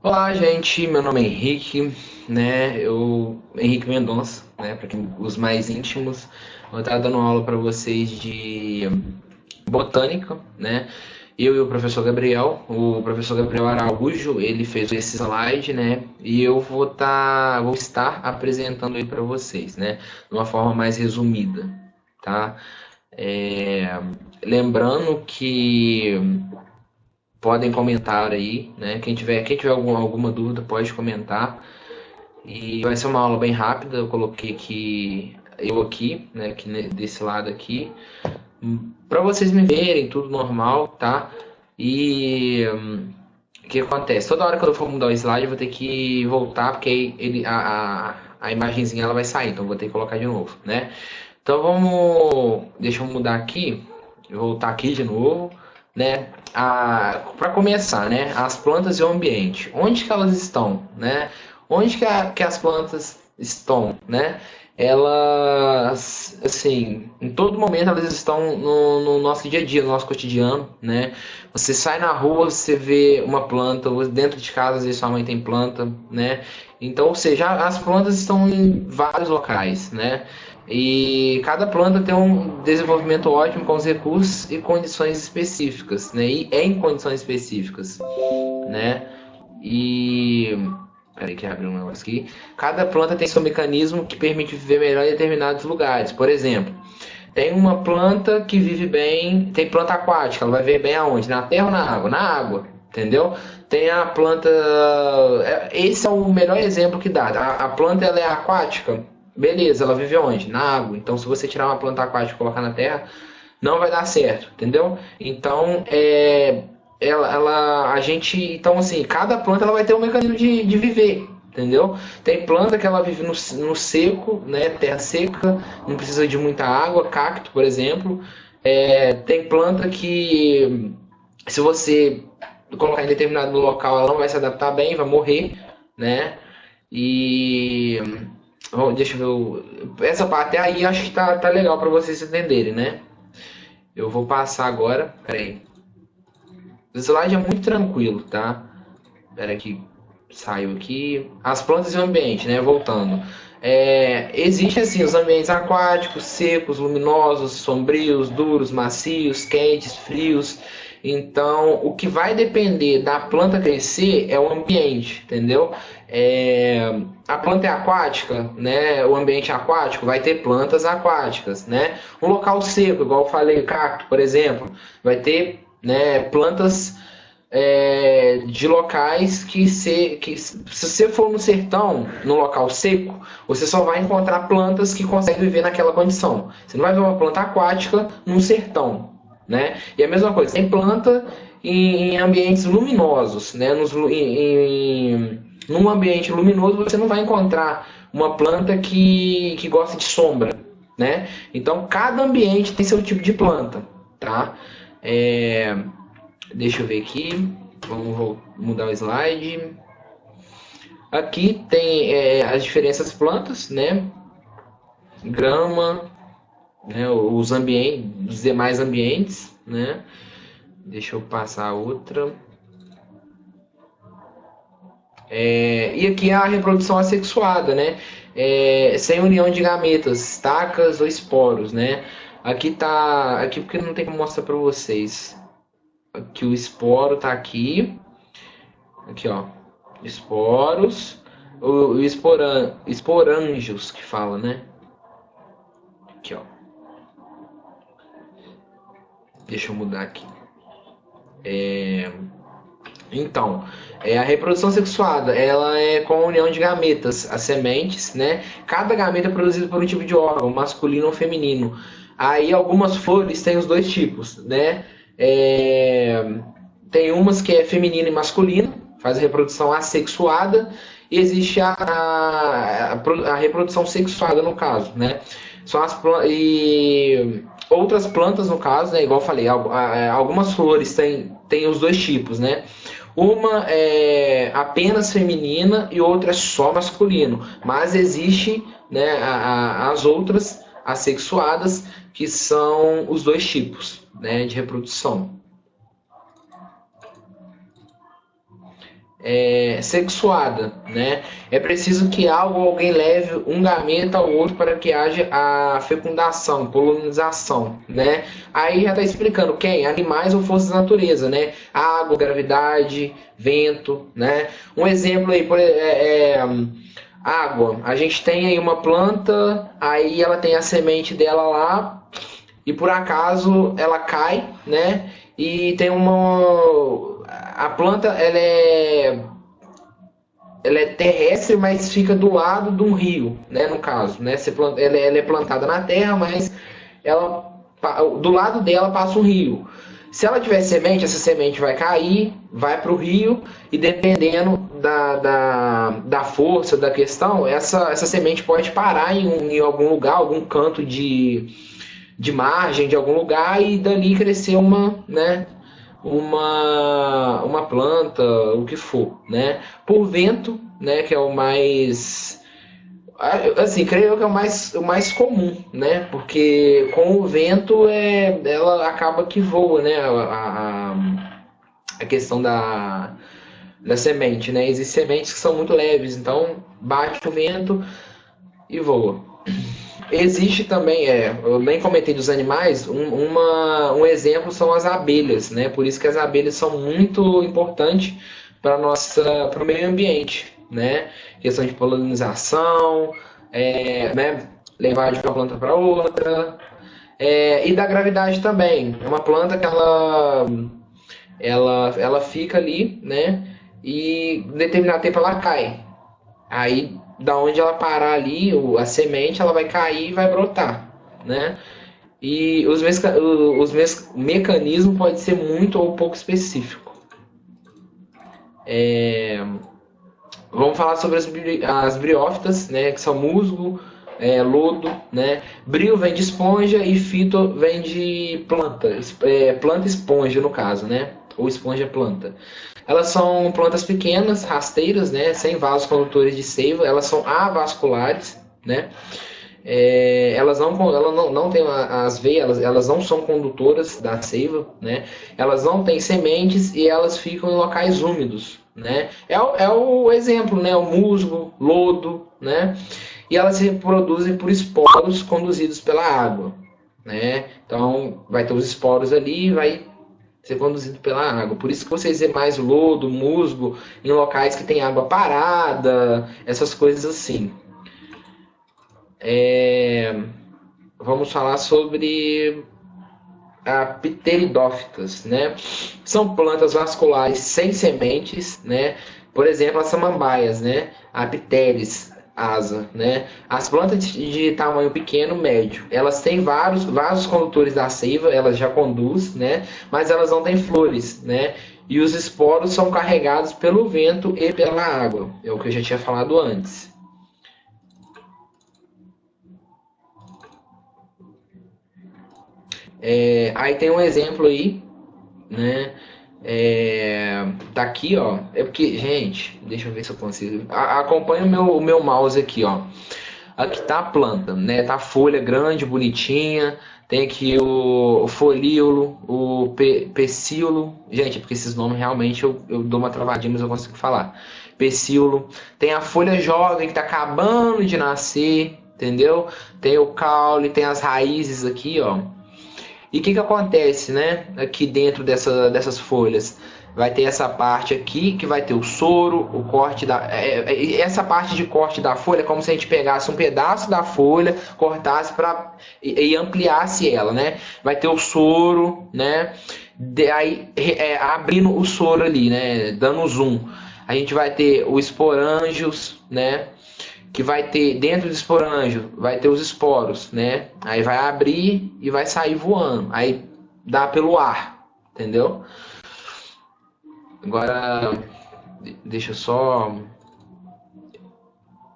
Olá, gente. Meu nome é Henrique, né? Henrique Mendonça, né? Para os mais íntimos, vou estar dando aula para vocês de botânica, né? Eu e o professor Gabriel Araújo, ele fez esse slide, né? E vou estar apresentando aí para vocês, né? De uma forma mais resumida, tá? É, Lembrando que podem comentar aí, né? Quem tiver alguma dúvida pode comentar. E vai ser uma aula bem rápida. Eu coloquei aqui, né? Desse lado aqui, para vocês me verem, tudo normal, tá? E o que acontece? Toda hora que eu for mudar o slide, eu vou ter que voltar, porque aí a imagenzinha ela vai sair, então eu vou ter que colocar de novo, né? Então deixa eu mudar aqui, voltar aqui de novo, né? Para começar, né? As plantas e o ambiente, onde que elas estão, né? Onde que as plantas estão, né? Elas, assim, em todo momento elas estão no nosso dia a dia, no nosso cotidiano, né? Você sai na rua, você vê uma planta, ou dentro de casa, às vezes sua mãe tem planta, né? Então, ou seja, as plantas estão em vários locais, né? E cada planta tem um desenvolvimento ótimo com os recursos e condições específicas, né? E em condições específicas, né? E peraí que abre um negócio aqui. Cada planta tem seu mecanismo que permite viver melhor em determinados lugares. Por exemplo, tem uma planta que vive bem, tem planta aquática, ela vai viver bem aonde? Na terra ou na água? Na água, entendeu? Tem a planta. Esse é o melhor exemplo que dá. A planta ela é aquática, beleza, ela vive onde? Na água. Então, se você tirar uma planta aquática e colocar na terra, não vai dar certo, entendeu? Então, então assim, cada planta ela vai ter um mecanismo de viver, entendeu? Tem planta que ela vive no seco, né, terra seca, não precisa de muita água, cacto, por exemplo. Tem planta que, se você colocar em determinado local, ela não vai se adaptar bem, vai morrer, né? E deixa eu ver. Essa parte aí acho que tá legal para vocês entenderem, né? Eu vou passar agora. Peraí. O slide é muito tranquilo, tá? Peraí que saiu aqui. As plantas e o ambiente, né? Voltando. Existem assim os ambientes aquáticos, secos, luminosos, sombrios, duros, macios, quentes, frios. Então, o que vai depender da planta crescer é o ambiente, entendeu? A planta é aquática, né? O ambiente aquático vai ter plantas aquáticas, né? Um local seco, igual eu falei, cacto, por exemplo, vai ter, né, plantas de locais que se você for no sertão, no local seco, você só vai encontrar plantas que conseguem viver naquela condição. Você não vai ver uma planta aquática no sertão, né? E a mesma coisa, tem planta em ambientes luminosos, né? Num ambiente luminoso você não vai encontrar uma planta que gosta de sombra, né? Então cada ambiente tem seu tipo de planta, tá? É, Deixa eu ver aqui. Vamos mudar o slide. Aqui tem as diferentes plantas, né? Grama, né? Os demais ambientes, né? Deixa eu passar a outra. E aqui é a reprodução assexuada, né? Sem união de gametas, estacas ou esporos, né? Aqui porque não tem como mostrar para vocês. Aqui o esporo tá aqui. Aqui, ó. Esporos. Esporângios que fala, né? Aqui, ó. Deixa eu mudar aqui. Então, a reprodução sexuada, ela é com a união de gametas, as sementes, né? Cada gameta é produzido por um tipo de órgão, masculino ou feminino. Aí algumas flores têm os dois tipos, né? É, Tem umas que é feminino e masculino, faz a reprodução assexuada, e existe a reprodução sexuada no caso, né? São e outras plantas no caso, né? Igual eu falei, algumas flores têm os dois tipos, né? Uma é apenas feminina e outra é só masculino, mas existe, né, as outras assexuadas que são os dois tipos, né, de reprodução. sexuada, né? É preciso que algo ou alguém leve um gameta ao outro para que haja a fecundação, polinização, né? Aí já está explicando quem? Animais ou forças da natureza, né? Água, gravidade, vento, né? Um exemplo aí, água. A gente tem aí uma planta, aí ela tem a semente dela lá e por acaso ela cai, né? E tem a planta ela é terrestre, mas fica do lado de um rio, né? No caso, né? Ela é plantada na terra, mas ela do lado dela passa um rio. Se ela tiver semente, essa semente vai cair, vai para o rio e dependendo da força da questão, essa semente pode parar em algum lugar, algum canto de margem de algum lugar e dali crescer né, uma planta, o que for, né? Por vento, né, que é o mais assim, creio que é o mais comum, né? Porque com o vento ela acaba que voa, né? A questão da semente, né? Existem sementes que são muito leves, então bate o vento e voa. Existe também, eu nem comentei dos animais, um exemplo são as abelhas, né? Por isso que as abelhas são muito importantes para o meio ambiente, né? Questão de polinização, né? Levar de uma planta para outra, e da gravidade também. É uma planta que ela fica ali, né? E em determinado tempo ela cai. Aí, da onde ela parar ali, a semente, ela vai cair e vai brotar, né? E os mecanismos pode ser muito ou pouco específico. Vamos falar sobre as briófitas, né? Que são musgo, lodo, né? Brio vem de esponja e fito vem de planta, planta esponja no caso, né? Ou esponja planta. Elas são plantas pequenas, rasteiras, né? Sem vasos condutores de seiva. Elas são avasculares, né? Elas não têm as veias, elas não são condutoras da seiva, né? Elas não têm sementes e elas ficam em locais úmidos, né? É o exemplo, né? O musgo, lodo, né? E elas se reproduzem por esporos conduzidos pela água, né? Então vai ter os esporos ali e vai ser conduzido pela água. Por isso que vocês vê mais lodo, musgo em locais que tem água parada, essas coisas assim. Vamos falar sobre a pteridófitas, né? São plantas vasculares sem sementes, né? Por exemplo, as samambaias, né? A pteris, asa, né? As plantas de tamanho pequeno, médio, elas têm vários vasos condutores da seiva, elas já conduzem, né? Mas elas não têm flores, né? E os esporos são carregados pelo vento e pela água, é o que eu já tinha falado antes. Aí tem um exemplo aí, né? Tá aqui, ó. É porque, gente, deixa eu ver se eu consigo. Acompanha o meu mouse aqui, ó. Aqui tá a planta, né? Tá a folha grande, bonitinha. Tem aqui o folíolo, o pecíolo. Gente, porque esses nomes realmente eu dou uma travadinha, mas eu consigo falar. Pecíolo. Tem a folha jovem que tá acabando de nascer, entendeu? Tem o caule, tem as raízes aqui, ó. E o que acontece, né? Aqui dentro dessas folhas vai ter essa parte aqui que vai ter o soro, o corte essa parte de corte da folha é como se a gente pegasse um pedaço da folha, cortasse e ampliasse ela, né? Vai ter o soro, né? Aí abrindo o soro ali, né? Dando zoom. A gente vai ter o esporângios, né? Que vai ter, dentro do esporângio, vai ter os esporos, né? Aí vai abrir e vai sair voando. Aí dá pelo ar, entendeu? Agora, deixa eu só...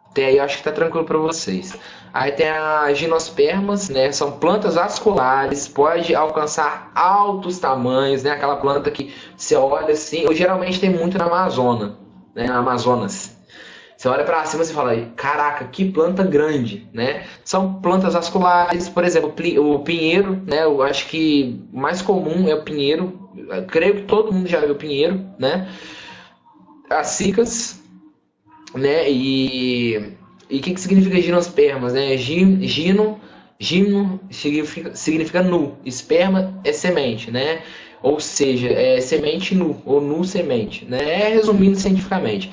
Até aí eu acho que tá tranquilo para vocês. Aí tem as gimnospermas, né? São plantas vasculares, pode alcançar altos tamanhos, né? Aquela planta que você olha assim, eu geralmente tem muito na Amazônia, né? Na Amazonas. Você olha para cima e fala, caraca, que planta grande, né? São plantas vasculares, por exemplo, o pinheiro, né? Eu acho que o mais comum é o pinheiro. Eu creio que todo mundo já viu pinheiro, né? as cicas, né? E o que significa gimnospermas, né? Gimno significa nu, esperma é semente, né? Ou seja, é semente nu, ou nu semente, né? Resumindo cientificamente.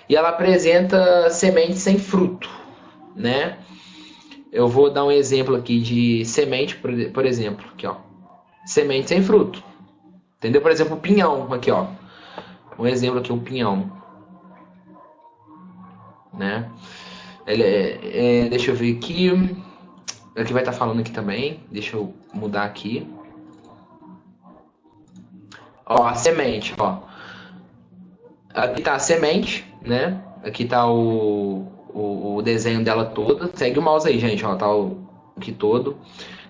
E ela apresenta semente sem fruto, né? Eu vou dar um exemplo aqui de semente, por exemplo, aqui, ó. Semente sem fruto. Entendeu? Por exemplo, o pinhão, aqui, ó. Um exemplo aqui, o pinhão, né? Deixa eu ver aqui. Aqui vai estar falando aqui também. Deixa eu mudar aqui. Ó, a semente, ó. Aqui tá a semente, né? Aqui tá o desenho dela toda. Segue o mouse aí, gente, ó. Tá aqui todo.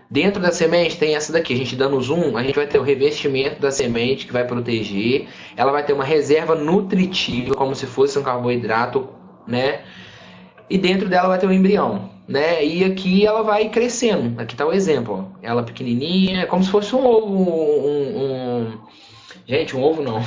Dentro da semente tem essa daqui. A gente dando zoom, a gente vai ter o revestimento da semente que vai proteger. Ela vai ter uma reserva nutritiva, como se fosse um carboidrato, né? E dentro dela vai ter um embrião, né? E aqui ela vai crescendo. Aqui tá o exemplo, ó. Ela pequenininha, como se fosse um ovo, gente, um ovo não.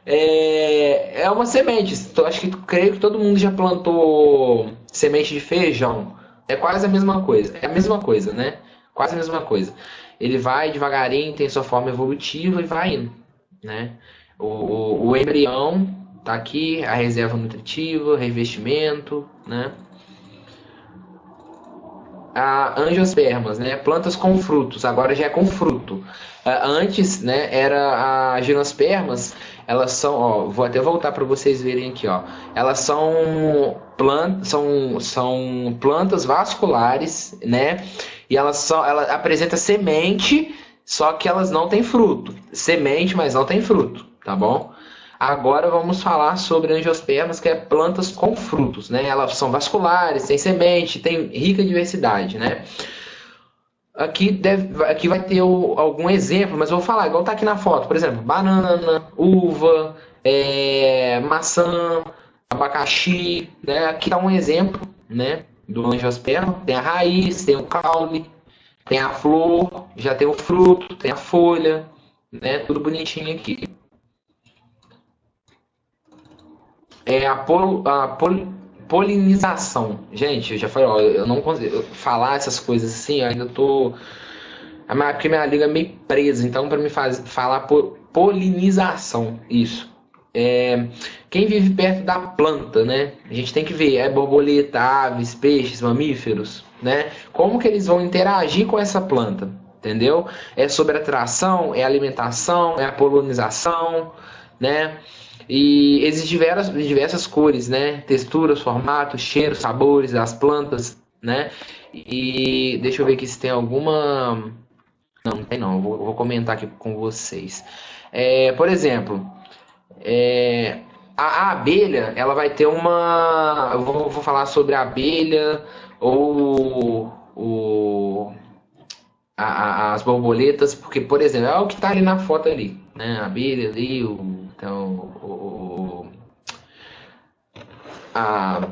É uma semente. Acho que creio que todo mundo já plantou semente de feijão. É quase a mesma coisa. É a mesma coisa, né? Quase a mesma coisa. Ele vai devagarinho, tem sua forma evolutiva e vai indo, né? O embrião tá aqui, a reserva nutritiva, revestimento, né? A angiospermas, né? Plantas com frutos, agora já é com fruto. Antes, né, era a gimnospermas, elas são, ó, vou até voltar para vocês verem aqui, ó. Elas são plantas vasculares, né? E ela apresenta semente, só que elas não têm fruto. Semente, mas não tem fruto, tá bom? Agora vamos falar sobre angiospermas, que é plantas com frutos, né? Elas são vasculares, têm semente, tem rica diversidade, né? Aqui vai ter algum exemplo, mas eu vou falar, igual tá aqui na foto, por exemplo, banana, uva, maçã, abacaxi, né? Aqui tá um exemplo, né, do angiosperma. Tem a raiz, tem o caule, tem a flor, já tem o fruto, tem a folha, né? Tudo bonitinho aqui. Polinização. Gente, eu já falei, ó, eu não consigo falar essas coisas assim, eu ainda tô. Porque minha língua é meio presa, então para me falar polinização, isso. Quem vive perto da planta, né? A gente tem que ver, borboleta, aves, peixes, mamíferos, né? Como que eles vão interagir com essa planta, entendeu? É sobre atração, é alimentação, é a polinização, né? E existem diversas cores, né? Texturas, formatos, cheiros, sabores das plantas, né? E deixa eu ver aqui se tem alguma. Não, não tem não. Eu vou comentar aqui com vocês. Por exemplo, a abelha, ela vai ter uma. Eu vou falar sobre a abelha ou as borboletas, porque, por exemplo, é o que está ali na foto ali, né? A abelha ali, a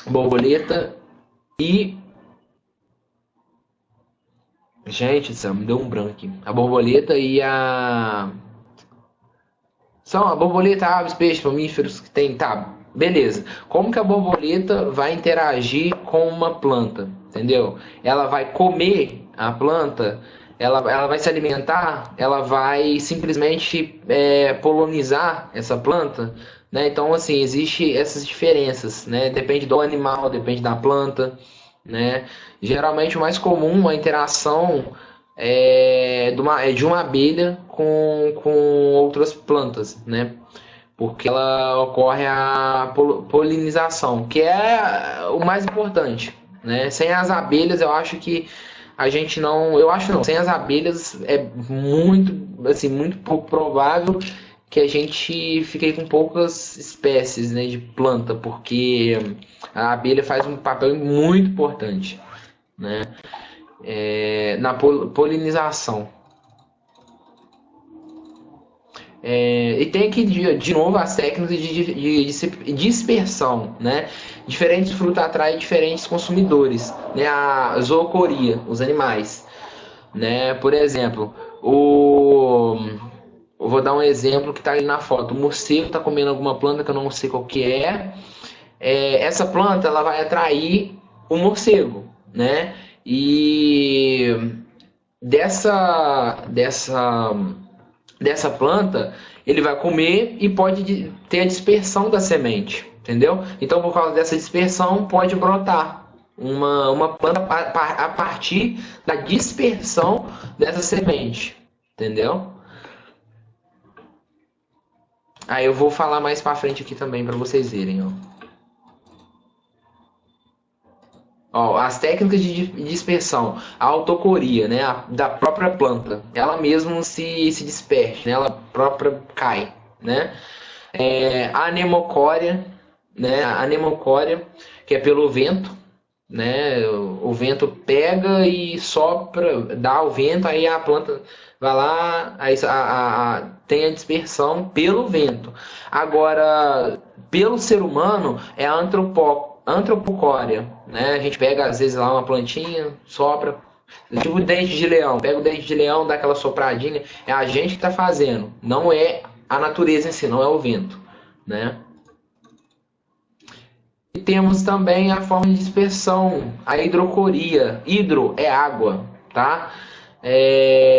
borboleta e. Gente, isso me deu um branco aqui. A borboleta e a. São a borboleta, aves, peixes, mamíferos que tem. Tá, beleza. Como que a borboleta vai interagir com uma planta? Entendeu? Ela vai comer a planta, ela vai se alimentar, ela vai simplesmente polinizar essa planta, né? Então, assim, existe essas diferenças, né? Depende do animal, depende da planta, né? Geralmente o mais comum a interação de uma abelha com outras plantas, né? Porque ela ocorre a polinização, que é o mais importante, né? Sem as abelhas, eu acho que a gente não, eu acho não, sem as abelhas é muito, assim, muito pouco provável que a gente fique com poucas espécies, né, de planta, porque a abelha faz um papel muito importante, né, na polinização. E tem aqui de novo as técnicas de dispersão, né? Diferentes frutos atraem diferentes consumidores, né? A zoocoria, os animais, né? Por exemplo, eu vou dar um exemplo que está ali na foto. O morcego está comendo alguma planta que eu não sei qual que é. Essa planta ela vai atrair o morcego, né? E dessa planta ele vai comer e pode ter a dispersão da semente, entendeu? Então, por causa dessa dispersão, pode brotar uma planta a partir da dispersão dessa semente, entendeu? Aí eu vou falar mais para frente aqui também para vocês verem, ó. Ó, as técnicas de dispersão, a autocoria, né, da própria planta, ela mesmo se dispersa, né, ela própria cai, né? A anemocória, né, a anemocória, que é pelo vento, né? O vento pega e sopra, dá o vento, aí a planta vai lá, aí tem a dispersão pelo vento. Agora, pelo ser humano, é a antropocória, né? A gente pega às vezes lá uma plantinha, sopra, tipo o dente de leão, pega o dente de leão, dá aquela sopradinha, é a gente que está fazendo, não é a natureza em si, não é o vento, né? E temos também a forma de dispersão, a hidrocoria. Hidro é água, tá?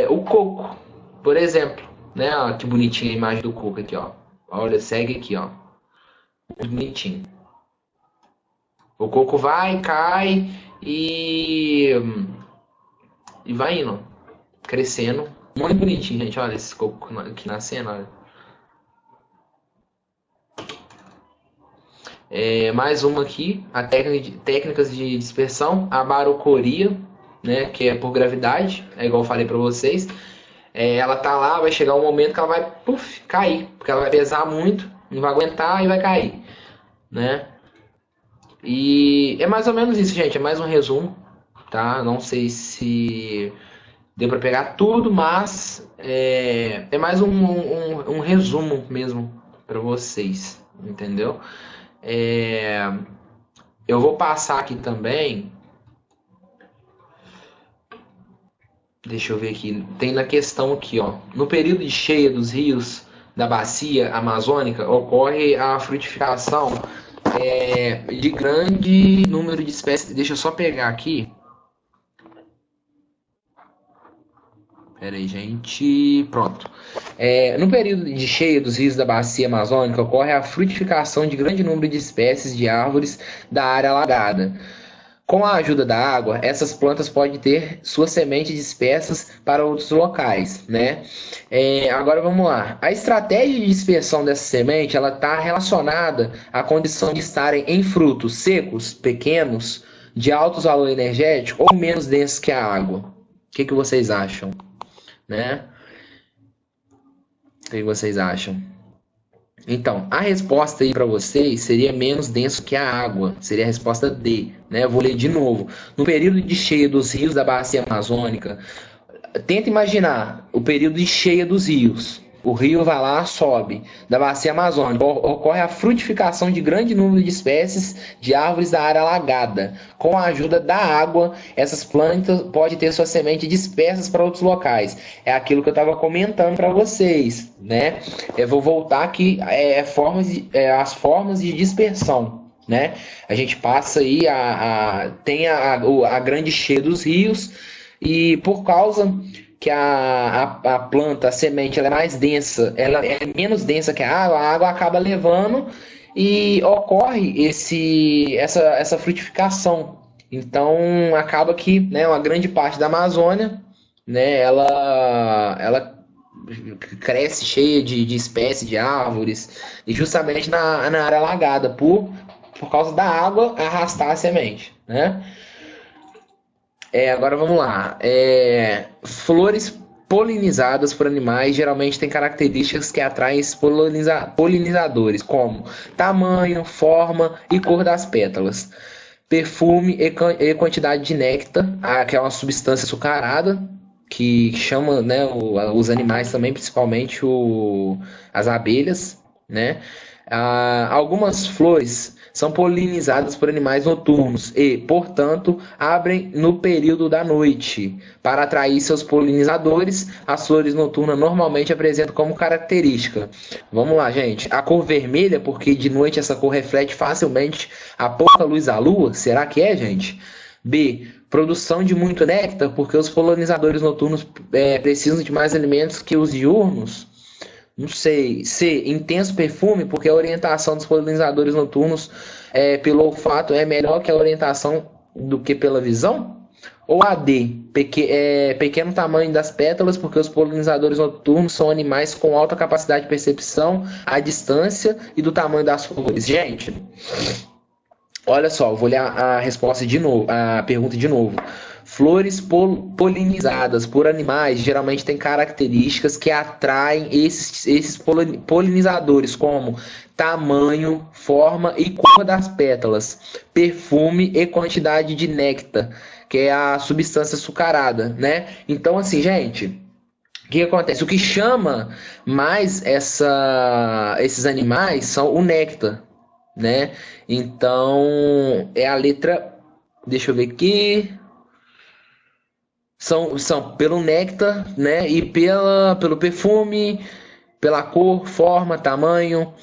O coco, por exemplo, né? Ó, que bonitinha a imagem do coco aqui, ó. Olha, segue aqui, ó. Muito bonitinho. O coco vai, cai e vai indo, crescendo. Muito bonitinho, gente. Olha esse coco aqui nascendo, olha. Mais uma aqui, a técnicas de dispersão, a barocoria, né, que é por gravidade, é igual eu falei para vocês. Ela tá lá, vai chegar um momento que ela vai cair, porque ela vai pesar muito, não vai aguentar e vai cair, né? E é mais ou menos isso, gente, é mais um resumo, tá? Não sei se deu para pegar tudo, mas é mais um resumo mesmo para vocês, entendeu? Eu vou passar aqui também. Deixa eu ver aqui. Tem na questão aqui, ó. No período de cheia dos rios da bacia amazônica, ocorre a frutificação de grande número de espécies. Deixa eu só pegar aqui. Pera aí, gente. Pronto. No período de cheia dos rios da bacia amazônica, ocorre a frutificação de grande número de espécies de árvores da área alagada. Com a ajuda da água, essas plantas podem ter suas sementes dispersas para outros locais, né? Agora vamos lá. A estratégia de dispersão dessa semente, ela está relacionada à condição de estarem em frutos secos, pequenos, de alto valor energético ou menos densos que a água. O que vocês acham? Né? O que vocês acham? Então, a resposta aí para vocês seria menos denso que a água. Seria a resposta D, né? Eu vou ler de novo. No período de cheia dos rios da bacia amazônica, tenta imaginar o período de cheia dos rios. O rio vai lá, sobe. Da bacia amazônica ocorre a frutificação de grande número de espécies de árvores da área alagada. Com a ajuda da água, essas plantas podem ter sua semente dispersas para outros locais. É aquilo que eu estava comentando para vocês, né? Eu vou voltar aqui, as formas de dispersão, né? A gente passa aí, tem a grande cheia dos rios, e por causa que a planta, a semente, ela é mais densa, ela é menos densa que a água acaba levando e ocorre essa frutificação. Então acaba que, né, uma grande parte da Amazônia, né, ela cresce cheia de espécies de árvores, e justamente na área alagada, por causa da água arrastar a semente, né? Agora vamos lá. Flores polinizadas por animais geralmente têm características que atraem polinizadores, como tamanho, forma e cor das pétalas, perfume e quantidade de néctar, que é uma substância açucarada, que chama, né, os animais também, principalmente as abelhas, né? Algumas flores são polinizadas por animais noturnos e, portanto, abrem no período da noite. Para atrair seus polinizadores, as flores noturnas normalmente apresentam como característica. Vamos lá, gente. A cor vermelha, porque de noite essa cor reflete facilmente a pouca luz da lua. Será que é, gente? B. Produção de muito néctar, porque os polinizadores noturnos precisam de mais alimentos que os diurnos. Não sei. C. Intenso perfume, porque a orientação dos polinizadores noturnos pelo olfato é melhor que a orientação do que pela visão? Ou a D. Pequeno tamanho das pétalas, porque os polinizadores noturnos são animais com alta capacidade de percepção à distância e do tamanho das flores. Gente, olha só, eu vou ler a resposta de novo, a pergunta de novo. Flores polinizadas por animais geralmente têm características que atraem esses polinizadores, como tamanho, forma e cor das pétalas, perfume e quantidade de néctar, que é a substância açucarada, né? Então, assim, gente, o que acontece? O que chama mais esses animais são o néctar, né? Então, é a letra. Deixa eu ver aqui. São pelo néctar, né? E pelo perfume, pela cor, forma, tamanho.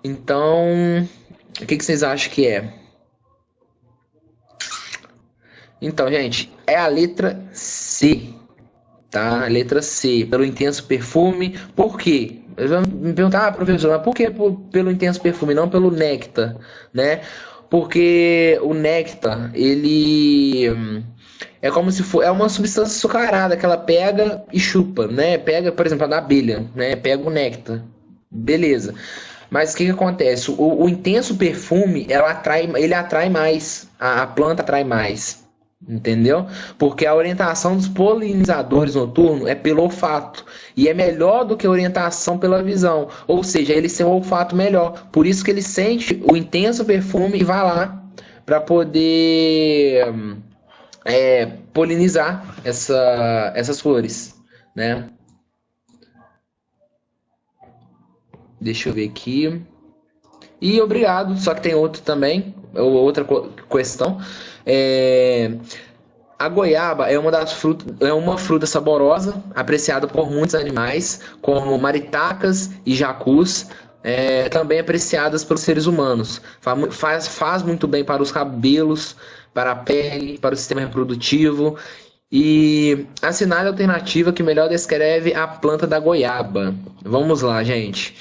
Então, o que vocês acham que é? Então, gente, é a letra C, tá? A letra C, pelo intenso perfume. Por quê? Eu já me perguntar, professor, mas por que pelo intenso perfume, não pelo néctar, né? Porque o néctar, ele é como se for, é uma substância açucarada que ela pega e chupa, né? Pega, por exemplo, a da abelha, né? Pega o néctar, beleza. Mas o que acontece? O intenso perfume, ele atrai mais, a planta atrai mais. Entendeu? Porque a orientação dos polinizadores noturnos é pelo olfato e é melhor do que a orientação pela visão, ou seja, eles têm um olfato melhor. Por isso que ele sente o intenso perfume e vai lá para poder polinizar essas flores, né? Deixa eu ver aqui. E obrigado. Só que tem outro também, outra questão. A goiaba é uma fruta saborosa, apreciada por muitos animais, como maritacas e jacus, também apreciadas pelos seres humanos. Faz muito bem para os cabelos, para a pele, para o sistema reprodutivo. E assinale a alternativa que melhor descreve a planta da goiaba. Vamos lá, gente.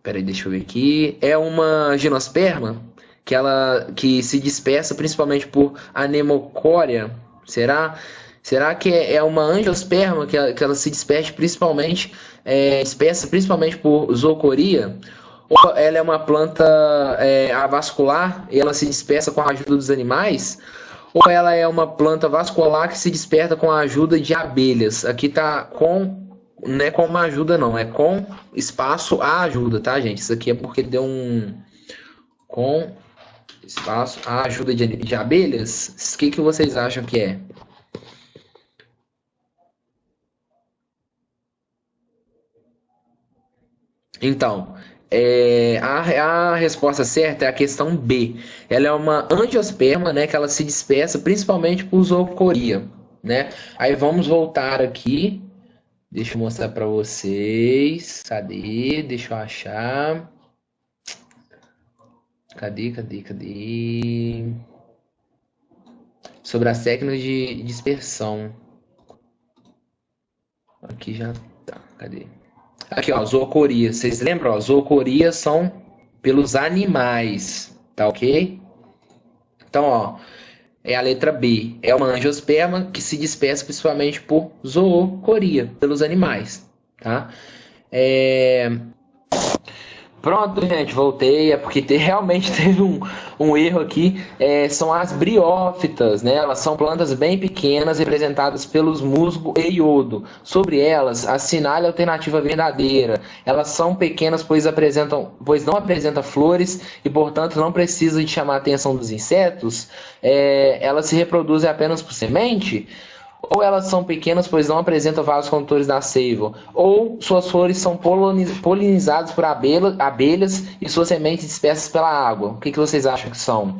Peraí, deixa eu ver aqui. É uma gimnosperma que se dispersa principalmente por anemocória. Será? Será que é uma angiosperma que ela se dispersa principalmente por zoocoria? Ou ela é uma planta avascular e ela se dispersa com a ajuda dos animais? Ou ela é uma planta vascular que se dispersa com a ajuda de abelhas? Aqui tá com. Não é com uma ajuda, não. É com espaço a ajuda, tá, gente? Isso aqui é porque deu um. Com espaço a ajuda de abelhas. O que vocês acham que é? Então, a resposta certa é a questão B. Ela é uma angiosperma, né? Que ela se dispersa principalmente por zoocoria, né? Aí vamos voltar aqui. Deixa eu mostrar para vocês. Cadê? Deixa eu achar. Cadê? Sobre as técnicas de dispersão. Aqui já tá. Cadê? Aqui, ó, zoocoria. Vocês lembram? Ó, zoocoria são pelos animais, tá ok? Então, ó, é a letra B. É uma angiosperma que se dispersa principalmente por zoocoria, pelos animais, tá? Pronto, gente, voltei. É porque realmente teve um erro aqui. São as briófitas, né? Elas são plantas bem pequenas, representadas pelos musgo e iodo. Sobre elas, assinale a alternativa verdadeira. Elas são pequenas, pois não apresentam flores e, portanto, não precisam de chamar a atenção dos insetos. Elas se reproduzem apenas por semente. Ou elas são pequenas, pois não apresentam vasos condutores da seiva, ou suas flores são polinizadas por abelhas e suas sementes dispersas pela água. O que vocês acham que são?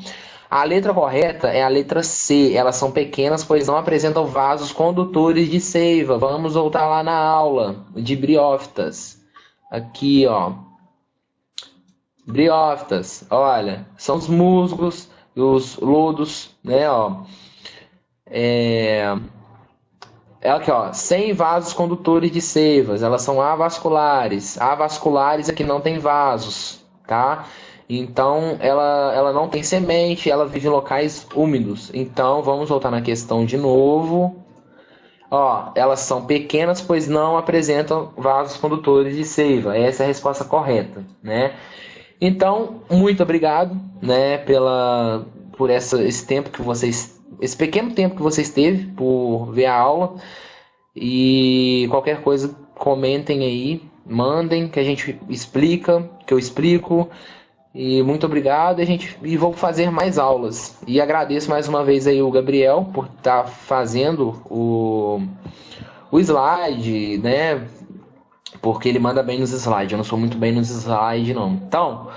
A letra correta é a letra C. Elas são pequenas, pois não apresentam vasos condutores de seiva. Vamos voltar lá na aula de briófitas. Aqui, ó. Briófitas, olha, são os musgos, os lodos, né, ó. Aqui, ó, sem vasos condutores de seivas, elas são avasculares. Avasculares é que não tem vasos, tá? Então, ela não tem semente, ela vive em locais úmidos. Então, vamos voltar na questão de novo. Ó, elas são pequenas, pois não apresentam vasos condutores de seiva. Essa é a resposta correta, né? Então, muito obrigado, né, por esse tempo que esse pequeno tempo que vocês teve por ver a aula. E qualquer coisa, comentem aí, mandem que a gente explica, que eu explico. E muito obrigado, e vou fazer mais aulas. E agradeço mais uma vez aí o Gabriel por estar fazendo o slide, né? Porque ele manda bem nos slides. Eu não sou muito bem nos slides, não. Então,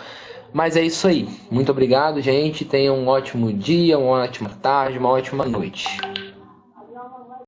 mas é isso aí. Muito obrigado, gente. Tenham um ótimo dia, uma ótima tarde, uma ótima noite.